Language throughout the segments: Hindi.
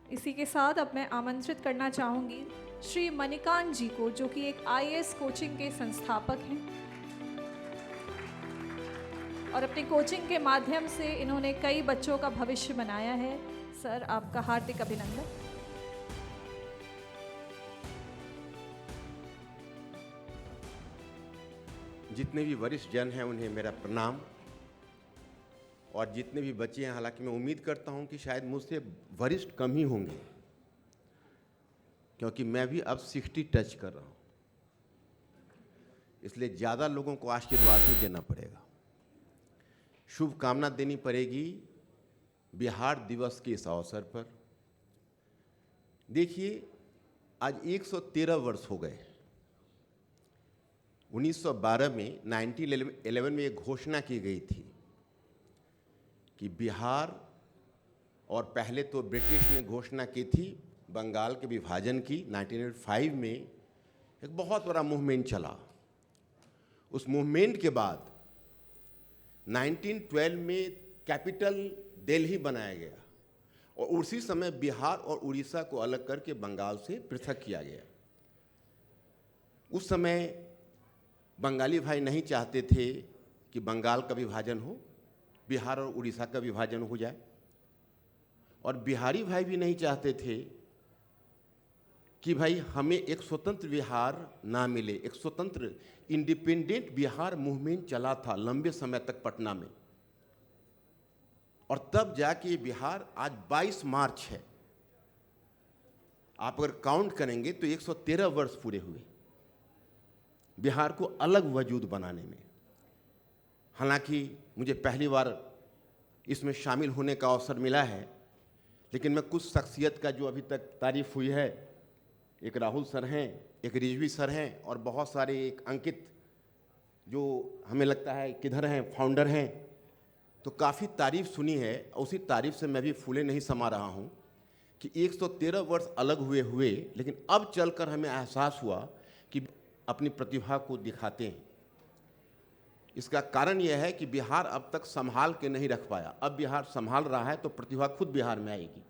इसी के साथ अब मैं आमंत्रित करना चाहूँगी श्री मणिकांत जी को, जो कि एक आईएएस कोचिंग के संस्थापक हैं और अपनी कोचिंग के माध्यम से इन्होंने कई बच्चों का भविष्य बनाया है। सर, आपका हार्दिक अभिनंदन। जितने भी वरिष्ठ जन हैं उन्हें मेरा प्रणाम, और जितने भी बच्चे हैं, हालांकि मैं उम्मीद करता हूं कि शायद मुझसे वरिष्ठ कम ही होंगे, क्योंकि मैं भी अब 60 टच कर रहा हूं, इसलिए ज़्यादा लोगों को आशीर्वाद ही देना पड़ेगा, शुभकामना देनी पड़ेगी बिहार दिवस के इस अवसर पर। देखिए, आज 113 वर्ष हो गए। 1912 में 1911 में एक घोषणा की गई थी कि बिहार, और पहले तो ब्रिटिश ने घोषणा की थी बंगाल के विभाजन की। 1905 में एक बहुत बड़ा मूवमेंट चला। उस मूवमेंट के बाद 1912 में कैपिटल दिल्ली बनाया गया, और उसी समय बिहार और उड़ीसा को अलग करके बंगाल से पृथक किया गया। उस समय बंगाली भाई नहीं चाहते थे कि बंगाल का विभाजन हो, बिहार और उड़ीसा का विभाजन हो जाए, और बिहारी भाई भी नहीं चाहते थे कि भाई हमें एक स्वतंत्र बिहार ना मिले। एक स्वतंत्र इंडिपेंडेंट बिहार मूवमेंट चला था लंबे समय तक पटना में, और तब जाके बिहार आज 22 मार्च है। आप अगर काउंट करेंगे तो 113 वर्ष पूरे हुए बिहार को अलग वजूद बनाने में। हालांकि मुझे पहली बार इसमें शामिल होने का अवसर मिला है, लेकिन मैं कुछ शख्सियत का जो अभी तक तारीफ हुई है, एक राहुल सर हैं, एक रिजवी सर हैं, और बहुत सारे, एक अंकित जो हमें लगता है किधर हैं, फाउंडर हैं, तो काफ़ी तारीफ सुनी है। उसी तारीफ से मैं भी फूले नहीं समा रहा हूँ कि 113 वर्ष अलग हुए, लेकिन अब चलकर हमें एहसास हुआ कि अपनी प्रतिभा को दिखाते हैं। इसका कारण यह है कि बिहार अब तक संभाल के नहीं रख पाया। अब बिहार संभाल रहा है तो प्रतिभा खुद बिहार में आएगी।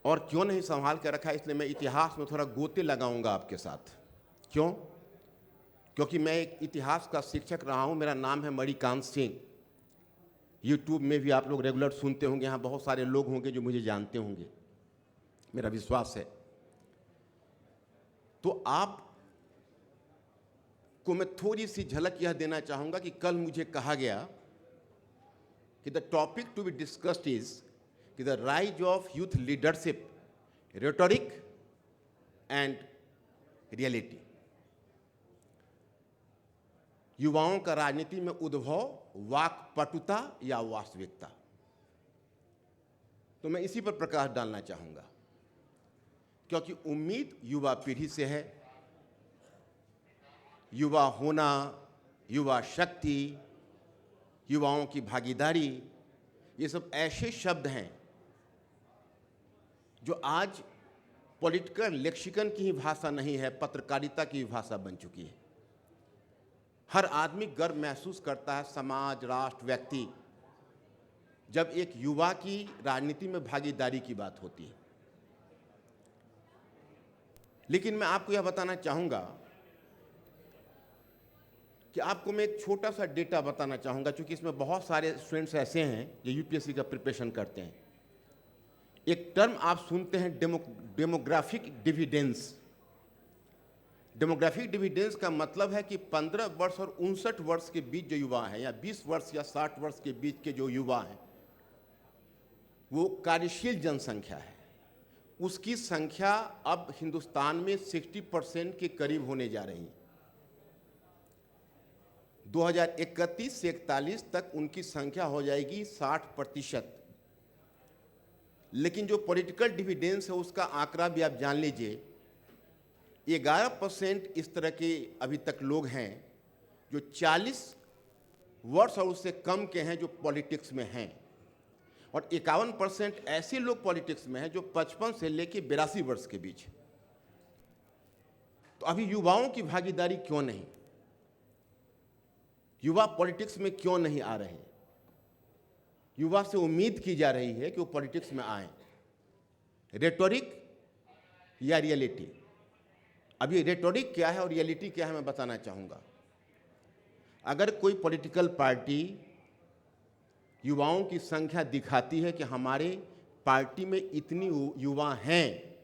और क्यों नहीं संभाल के रखा है, इसलिए मैं इतिहास में थोड़ा गोते लगाऊंगा आपके साथ। क्यों? क्योंकि मैं एक इतिहास का शिक्षक रहा हूं। मेरा नाम है मणिकांत सिंह। यूट्यूब में भी आप लोग रेगुलर सुनते होंगे, यहाँ बहुत सारे लोग होंगे जो मुझे जानते होंगे, मेरा विश्वास है। तो आप को मैं थोड़ी सी झलक यह देना चाहूंगा कि कल मुझे कहा गया कि the topic to be discussed is कि the rise of youth leadership, rhetoric and reality. युवाओं का राजनीति में उद्भव, वाक्पटुता या वास्तविकता। तो मैं इसी पर प्रकाश डालना चाहूंगा, क्योंकि उम्मीद युवा पीढ़ी से है। युवा होना, युवा शक्ति, युवाओं की भागीदारी, ये सब ऐसे शब्द हैं जो आज पॉलिटिकल लेक्सिकन की ही भाषा नहीं है, पत्रकारिता की भी भाषा बन चुकी है। हर आदमी गर्व महसूस करता है, समाज, राष्ट्र, व्यक्ति, जब एक युवा की राजनीति में भागीदारी की बात होती है। लेकिन मैं आपको यह बताना चाहूंगा कि आपको मैं एक छोटा सा डेटा बताना चाहूंगा, क्योंकि इसमें बहुत सारे स्टूडेंट्स ऐसे हैं जो यूपीएससी का प्रिपरेशन करते हैं। एक टर्म आप सुनते हैं, डेमोग्राफिक डिविडेंस। डेमोग्राफिक डिविडेंस का मतलब है कि 15 वर्ष और 59 वर्ष के बीच जो युवा हैं, या 20 वर्ष या 60 वर्ष के बीच के जो युवा हैं, वो कार्यशील जनसंख्या है। उसकी संख्या अब हिंदुस्तान में 60% के करीब होने जा रही है। 2031 से 41 तक उनकी संख्या हो जाएगी 60%। लेकिन जो पॉलिटिकल डिविडेंस है उसका आंकड़ा भी आप जान लीजिए, 11% इस तरह के अभी तक लोग हैं जो 40 वर्ष और उससे कम के हैं, जो पॉलिटिक्स में हैं, और 51% ऐसे लोग पॉलिटिक्स में हैं जो 55 से लेकर 82 वर्ष के बीच। तो अभी युवाओं की भागीदारी क्यों नहीं? युवा पॉलिटिक्स में क्यों नहीं आ रहे? युवा से उम्मीद की जा रही है कि वो पॉलिटिक्स में आए। रेटोरिक या रियलिटी। अब ये रेटोरिक क्या है और रियलिटी क्या है मैं बताना चाहूँगा। अगर कोई पॉलिटिकल पार्टी युवाओं की संख्या दिखाती है कि हमारे पार्टी में इतनी युवा हैं,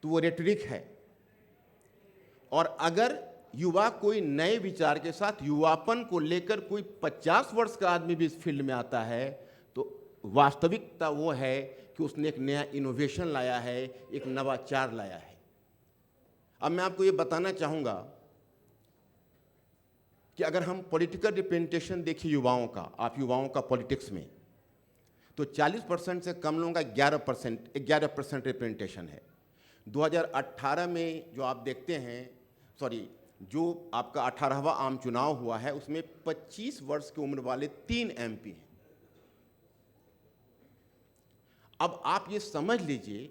तो वो रेटोरिक है। और अगर युवा कोई नए विचार के साथ युवापन को लेकर कोई 50 वर्ष का आदमी भी इस फील्ड में आता है, तो वास्तविकता वो है कि उसने एक नया इनोवेशन लाया है, एक नवाचार लाया है। अब मैं आपको ये बताना चाहूँगा कि अगर हम पॉलिटिकल रिप्रेजेंटेशन देखिए युवाओं का, आप युवाओं का पॉलिटिक्स में, तो 40% से कम लोगों का 11% रिप्रेजेंटेशन है। 2018 में जो आप देखते हैं, जो आपका 18वां आम चुनाव हुआ है, उसमें 25 वर्ष की उम्र वाले 3 MP हैं। अब आप ये समझ लीजिए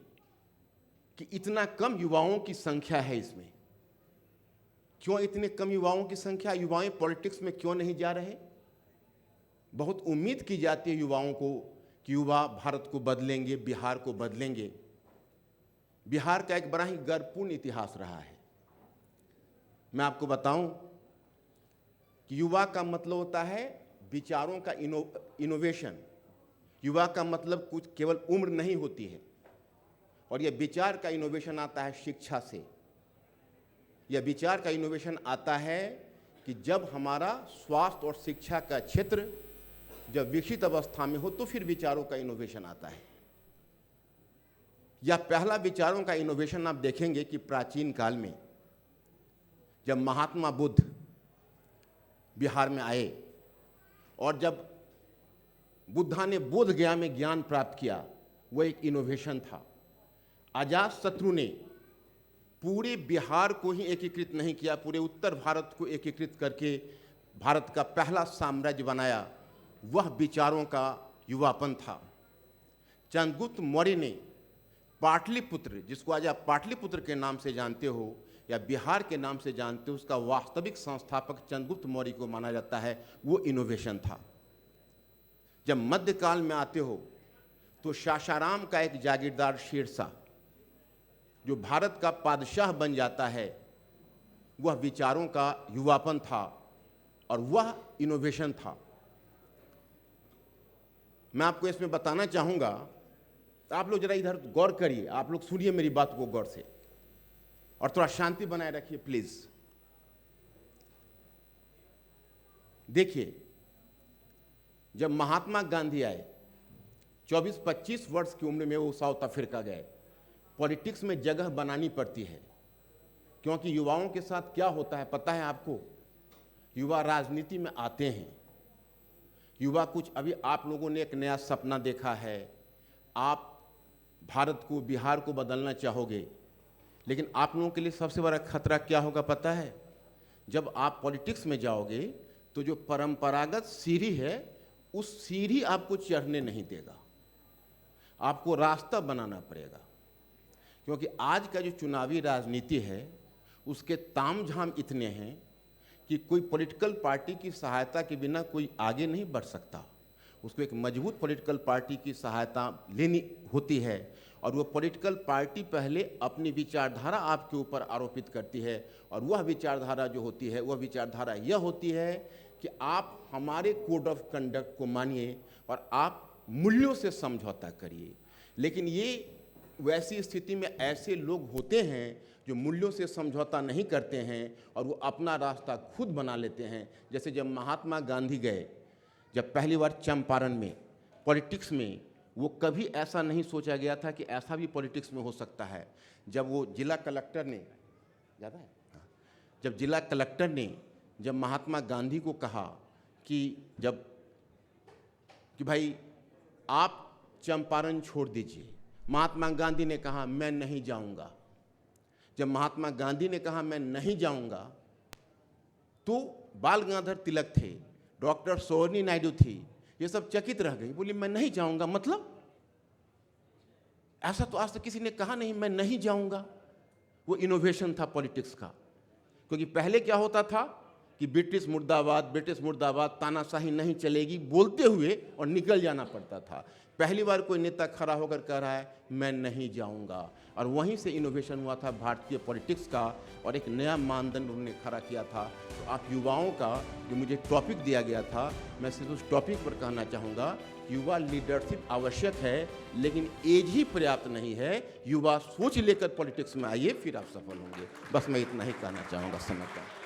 कि इतना कम युवाओं की संख्या है इसमें। क्यों इतने कम युवाओं की संख्या? युवाएं पॉलिटिक्स में क्यों नहीं जा रहे? बहुत उम्मीद की जाती है युवाओं को कि युवा भारत को बदलेंगे, बिहार को बदलेंगे। बिहार का एक बड़ा ही गर्वपूर्ण इतिहास रहा है। मैं आपको बताऊं कि युवा का मतलब होता है विचारों का इनोवेशन। युवा का मतलब कुछ केवल उम्र नहीं होती है, और यह विचार का इनोवेशन आता है शिक्षा से। यह विचार का इनोवेशन आता है कि जब हमारा स्वास्थ्य और शिक्षा का क्षेत्र जब विकसित अवस्था में हो, तो फिर विचारों का इनोवेशन आता है। यह पहला विचारों का इनोवेशन आप देखेंगे कि प्राचीन काल में जब महात्मा बुद्ध बिहार में आए और जब बुद्धा ने बोध गया में ज्ञान प्राप्त किया, वह एक इनोवेशन था। अजातशत्रु ने पूरे बिहार को ही एकीकृत नहीं किया, पूरे उत्तर भारत को एकीकृत करके भारत का पहला साम्राज्य बनाया। वह विचारों का युवापन था। चंद्रगुप्त मौर्य ने पाटलिपुत्र, जिसको आज आप पाटलिपुत्र के नाम से जानते हो या बिहार के नाम से जानते हो, उसका वास्तविक संस्थापक चंद्रगुप्त मौर्य को माना जाता है। वो इनोवेशन था। जब मध्यकाल में आते हो तो सासाराम का एक जागीरदार शेरशाह जो भारत का बादशाह बन जाता है, वह विचारों का युवापन था और वह इनोवेशन था। मैं आपको इसमें बताना चाहूँगा, आप लोग जरा इधर गौर करिए, आप लोग सुनिए मेरी बात को गौर से और थोड़ा शांति बनाए रखिए प्लीज। देखिए, जब महात्मा गांधी आए 24-25 वर्ष की उम्र में वो साउथ अफ्रीका गए। पॉलिटिक्स में जगह बनानी पड़ती है, क्योंकि युवाओं के साथ क्या होता है पता है आपको? युवा राजनीति में आते हैं। युवा कुछ, अभी आप लोगों ने एक नया सपना देखा है, आप भारत को, बिहार को बदलना चाहोगे, लेकिन आप लोगों के लिए सबसे बड़ा खतरा क्या होगा पता है? जब आप पॉलिटिक्स में जाओगे तो जो परंपरागत सीढ़ी है, उस सीढ़ी आपको चढ़ने नहीं देगा, आपको रास्ता बनाना पड़ेगा। क्योंकि आज का जो चुनावी राजनीति है, उसके तामझाम इतने हैं कि कोई पॉलिटिकल पार्टी की सहायता के बिना कोई आगे नहीं बढ़ सकता। उसको एक मजबूत पॉलिटिकल पार्टी की सहायता लेनी होती है, और वो पॉलिटिकल पार्टी पहले अपनी विचारधारा आपके ऊपर आरोपित करती है, और वह विचारधारा जो होती है, वह विचारधारा यह होती है कि आप हमारे कोड ऑफ कंडक्ट को मानिए और आप मूल्यों से समझौता करिए। लेकिन ये वैसी स्थिति में ऐसे लोग होते हैं जो मूल्यों से समझौता नहीं करते हैं और वो अपना रास्ता खुद बना लेते हैं। जैसे जब महात्मा गांधी गए, जब पहली बार चंपारण में पॉलिटिक्स में, वो कभी ऐसा नहीं सोचा गया था कि ऐसा भी पॉलिटिक्स में हो सकता है। जब वो जिला कलेक्टर ने, ज़्यादा है, जब जिला कलेक्टर ने जब महात्मा गांधी को कहा कि भाई आप चंपारण छोड़ दीजिए, महात्मा गांधी ने कहा मैं नहीं जाऊंगा। जब महात्मा गांधी ने कहा मैं नहीं जाऊंगा, तो बाल गंगाधर तिलक थे, डॉक्टर सरोजिनी नायडू थी, ये सब चकित रह गई, बोली मैं नहीं जाऊंगा। मतलब ऐसा तो आज तक किसी ने कहा नहीं, मैं नहीं जाऊंगा। वो इनोवेशन था पॉलिटिक्स का। क्योंकि पहले क्या होता था कि ब्रिटिश मुर्दाबाद, ब्रिटिश मुर्दाबाद, तानाशाही नहीं चलेगी बोलते हुए और निकल जाना पड़ता था। पहली बार कोई नेता खड़ा होकर कह रहा है मैं नहीं जाऊंगा, और वहीं से इनोवेशन हुआ था भारतीय पॉलिटिक्स का, और एक नया मानदंड उन्होंने खड़ा किया था। तो आप युवाओं का जो मुझे टॉपिक दिया गया था, मैं सिर्फ उस टॉपिक पर कहना चाहूँगा, युवा लीडरशिप आवश्यक है, लेकिन एज ही पर्याप्त नहीं है। युवा सोच लेकर पॉलिटिक्स में आइए, फिर आप सफल होंगे। बस मैं इतना ही कहना चाहूँगा समय का।